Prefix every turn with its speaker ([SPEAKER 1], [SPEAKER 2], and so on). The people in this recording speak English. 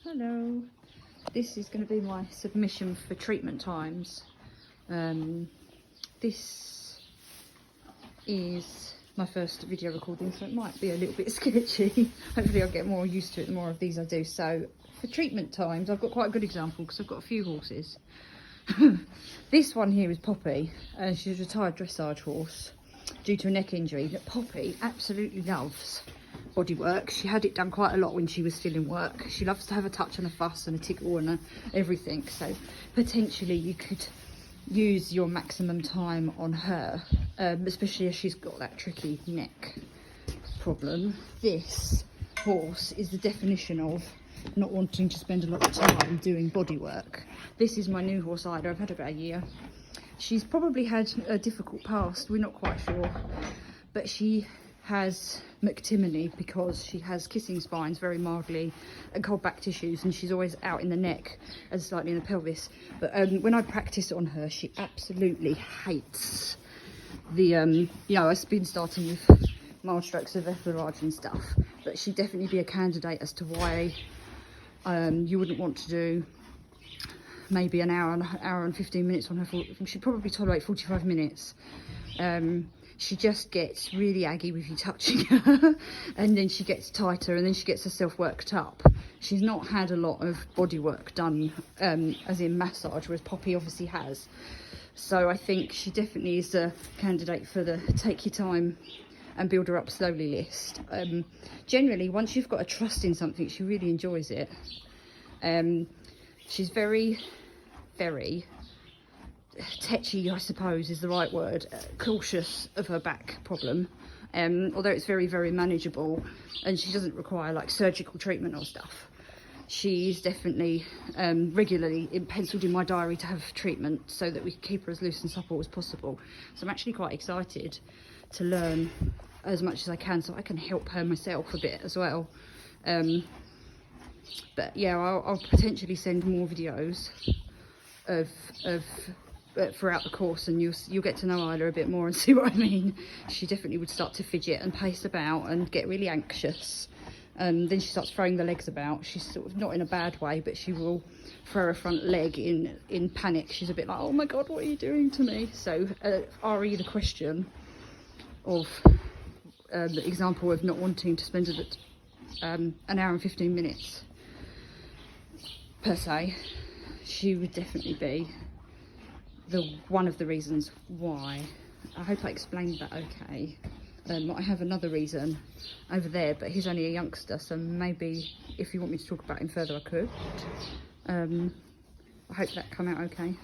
[SPEAKER 1] Hello. This is going to be my submission for treatment times. This is my first video recording, so it might be a little bit sketchy. Hopefully I'll get more used to it the more of these I do. So for treatment times, I've got quite a good example because I've got a few horses. This one here is Poppy, and she's a retired dressage horse due to a neck injury that Poppy absolutely loves. Body work. She had it done quite a lot when she was still in work. She loves to have a touch and a fuss and a tickle and everything, so potentially you could use your maximum time on her, especially as she's got that tricky neck problem. This horse is the definition of not wanting to spend a lot of time doing body work. This is my new horse Ida. I've had her about a year. She's probably had a difficult past, we're not quite sure, but she has McTimoney because she has kissing spines very mildly and cold back tissues, and she's always out in the neck and slightly in the pelvis. But when I practice on her, she absolutely hates the you know, I've been starting with mild strokes of effleurage and stuff, but she'd definitely be a candidate as to why you wouldn't want to do maybe an hour and 15 minutes on her. She'd probably tolerate 45 minutes. She just gets really aggy with you touching her, and then she gets tighter, and then she gets herself worked up. She's not had a lot of body work done, as in massage, whereas Poppy obviously has. So I think she definitely is a candidate for the take your time and build her up slowly list. Generally, once you've got a trust in something, she really enjoys it. She's very tetchy, I suppose is the right word, cautious of her back problem, although it's very manageable, and she doesn't require like surgical treatment or stuff. She's definitely regularly penciled in my diary to have treatment so that we can keep her as loose and supple as possible. So I'm actually quite excited to learn as much as I can so I can help her myself a bit as well. But yeah, I'll potentially send more videos of throughout the course, and you'll get to know Isla a bit more and see what I mean. She definitely would start to fidget and pace about and get really anxious, and then she starts throwing the legs about. She's sort of not in a bad way, but she will throw her front leg in panic. She's a bit like, oh my god, what are you doing to me? So re the question of the example of not wanting to spend an hour and 15 minutes per se, she would definitely be one of the reasons why. I hope I explained that okay. I have another reason over there, but he's only a youngster, so maybe if you want me to talk about him further I could. I hope that come out okay.